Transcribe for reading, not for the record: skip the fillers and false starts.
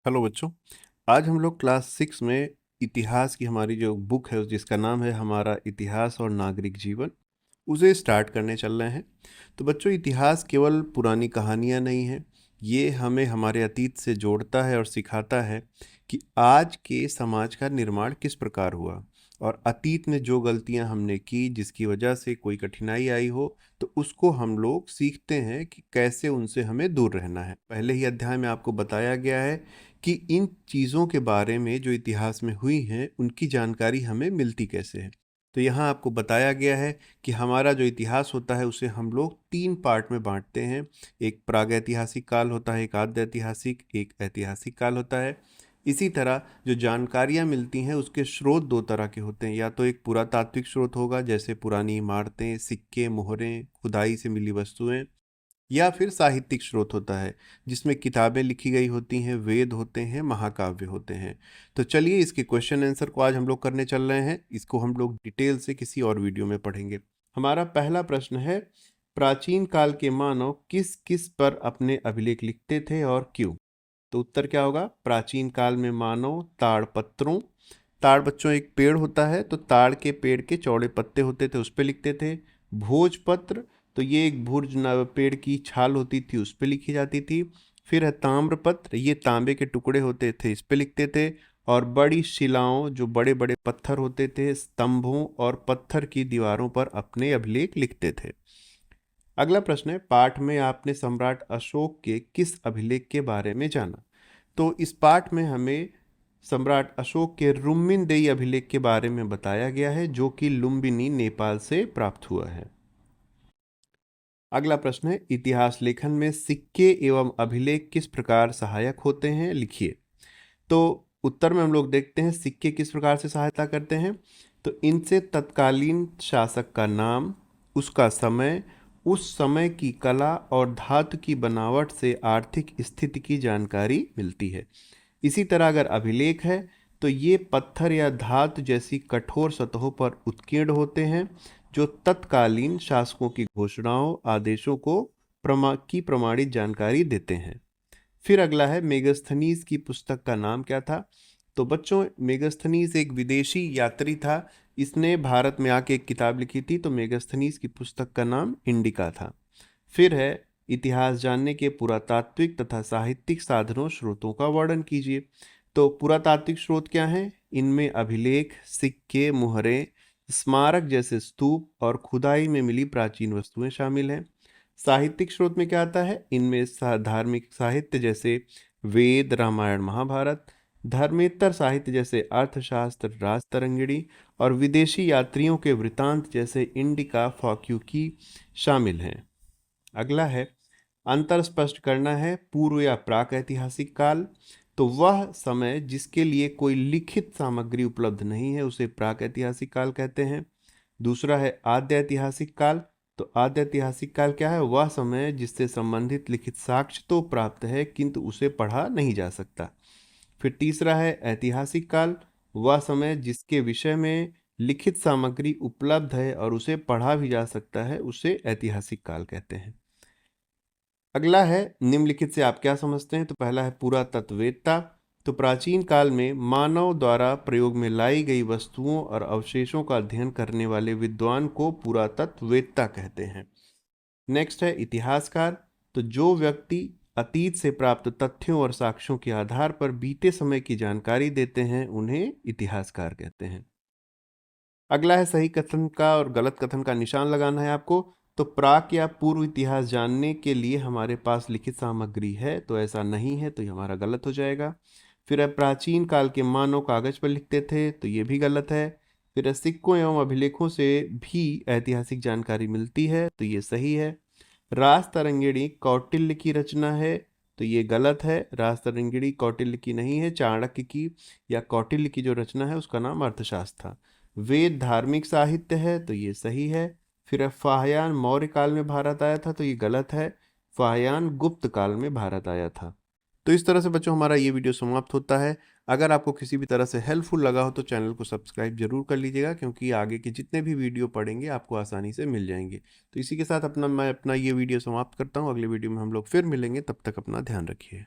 Hello बच्चों। आज हम लोग क्लास 6 में इतिहास की हमारी जो बुक है जिसका नाम है हमारा इतिहास और नागरिक जीवन, उसे स्टार्ट करने चल रहे हैं। तो बच्चों, इतिहास केवल पुरानी कहानियाँ नहीं है, ये हमें हमारे अतीत से जोड़ता है और सिखाता है कि आज के समाज का निर्माण किस प्रकार हुआ और अतीत में जो गलतियां हमने की जिसकी वजह से कोई कठिनाई आई हो, तो उसको हम लोग सीखते हैं कि कैसे उनसे हमें दूर रहना है। पहले ही अध्याय में आपको बताया गया है कि इन चीज़ों के बारे में जो इतिहास में हुई हैं उनकी जानकारी हमें मिलती कैसे है। तो यहाँ आपको बताया गया है कि हमारा जो इतिहास होता है उसे हम लोग 3 पार्ट में बांटते हैं। एक प्रागैतिहासिक काल होता है, एक आद्य ऐतिहासिक, एक ऐतिहासिक काल होता है। इसी तरह जो जानकारियाँ मिलती हैं उसके स्रोत 2 तरह के होते हैं। या तो एक पुरातात्विक स्रोत होगा, जैसे पुरानी इमारतें, सिक्के, मोहरें, खुदाई से मिली वस्तुएं, या फिर साहित्यिक स्रोत होता है जिसमें किताबें लिखी गई होती हैं, वेद होते हैं, महाकाव्य होते हैं। तो चलिए इसके क्वेश्चन आंसर को आज हम लोग करने चल रहे हैं। इसको हम लोग डिटेल से किसी और वीडियो में पढ़ेंगे। हमारा पहला प्रश्न है, प्राचीन काल के मानव किस किस पर अपने अभिलेख लिखते थे और क्यों? तो उत्तर क्या होगा? प्राचीन काल में मानव ताड़ पत्रों, ताड़ बच्चों एक पेड़ होता है, तो ताड़ के पेड़ के चौड़े पत्ते होते थे उस पे लिखते थे। भोजपत्र, तो ये एक पेड़ की छाल होती थी उस पे लिखी जाती थी। फिर है ताम्रपत्र, ये तांबे के टुकड़े होते थे इस पे लिखते थे। और बड़ी शिलाओं, जो बड़े बड़े पत्थर होते थे, स्तंभों और पत्थर की दीवारों पर अपने अभिलेख लिखते थे। अगला प्रश्न है, पाठ में आपने सम्राट अशोक के किस अभिलेख के बारे में जाना? तो इस पाठ में हमें सम्राट अशोक के रुम्मिनदेई अभिलेख के बारे में बताया गया है, जो कि लुम्बिनी, नेपाल से प्राप्त हुआ है। अगला प्रश्न है, इतिहास लेखन में सिक्के एवं अभिलेख किस प्रकार सहायक होते हैं, लिखिए। तो उत्तर में हम लोग देखते हैं सिक्के किस प्रकार से सहायता करते हैं। तो इनसे तत्कालीन शासक का नाम, उसका समय, उस समय की कला और धातु की बनावट से आर्थिक स्थिति की जानकारी मिलती है। इसी तरह अगर अभिलेख है तो ये पत्थर या धातु जैसी कठोर सतहों पर उत्कीर्ण होते हैं, जो तत्कालीन शासकों की घोषणाओं, आदेशों को प्रमाणित जानकारी देते हैं। फिर अगला है, मेगास्थनीज की पुस्तक का नाम क्या था? तो बच्चों, मेगास्थनीज एक विदेशी यात्री था। इसने भारत में आके एक किताब लिखी थी, तो मेगास्थनीज की पुस्तक का नाम इंडिका था। फिर है, इतिहास जानने के पुरातात्विक तथा साहित्यिक साधनों स्रोतों का वर्णन कीजिए। तो पुरातात्विक स्रोत क्या हैं? इनमें अभिलेख, सिक्के, मुहरें, स्मारक जैसे स्तूप और खुदाई में मिली प्राचीन वस्तुएं शामिल हैं। साहित्यिक स्रोत में क्या आता है? इनमें धार्मिक साहित्य जैसे वेद, रामायण, महाभारत, धर्मेतर साहित्य जैसे अर्थशास्त्र, राजतरंगिणी, और विदेशी यात्रियों के वृतांत जैसे इंडिका, फॉक्यूकी शामिल हैं। अगला है, अंतर स्पष्ट करना है, पूर्व या प्राक ऐतिहासिक काल। तो वह समय जिसके लिए कोई लिखित सामग्री उपलब्ध नहीं है उसे प्राक ऐतिहासिक काल कहते हैं। दूसरा है आद्य ऐतिहासिक काल। तो आद्य ऐतिहासिक काल क्या है? वह समय जिससे संबंधित लिखित साक्ष्य तो प्राप्त है किंतु उसे पढ़ा नहीं जा सकता। फिर तीसरा है ऐतिहासिक काल, वह समय जिसके विषय में लिखित सामग्री उपलब्ध है और उसे पढ़ा भी जा सकता है, उसे ऐतिहासिक काल कहते हैं। अगला है, निम्नलिखित से आप क्या समझते हैं? तो पहला है पुरातत्ववेत्ता। तो प्राचीन काल में मानव द्वारा प्रयोग में लाई गई वस्तुओं और अवशेषों का अध्ययन करने वाले विद्वान को पुरातत्ववेत्ता कहते हैं। नेक्स्ट है इतिहासकार। तो जो व्यक्ति अतीत से प्राप्त तथ्यों और साक्ष्यों के आधार पर बीते समय की जानकारी देते हैं उन्हें इतिहासकार कहते हैं। अगला है, सही कथन का और गलत कथन का निशान लगाना है आपको। तो प्राक या पूर्व इतिहास जानने के लिए हमारे पास लिखित सामग्री है, तो ऐसा नहीं है, तो ये हमारा गलत हो जाएगा। फिर है, प्राचीन काल के मानव कागज पर लिखते थे, तो ये भी गलत है। फिर है, सिक्कों एवं अभिलेखों से भी ऐतिहासिक जानकारी मिलती है, तो ये सही है। राजतरंगिणी कौटिल्य की रचना है, तो ये गलत है। राजतरंगिणी कौटिल्य की नहीं है, चाणक्य की या कौटिल्य की जो रचना है उसका नाम अर्थशास्त्र था। वेद धार्मिक साहित्य है, तो ये सही है। फिर फाहयान मौर्य काल में भारत आया था, तो ये गलत है। फाहयान गुप्त काल में भारत आया था। तो इस तरह से बच्चों हमारा ये वीडियो समाप्त होता है। अगर आपको किसी भी तरह से हेल्पफुल लगा हो तो चैनल को सब्सक्राइब जरूर कर लीजिएगा, क्योंकि आगे के जितने भी वीडियो पढ़ेंगे आपको आसानी से मिल जाएंगे। तो इसी के साथ मैं अपना ये वीडियो समाप्त करता हूँ। अगले वीडियो में हम लोग फिर मिलेंगे, तब तक अपना ध्यान रखिए।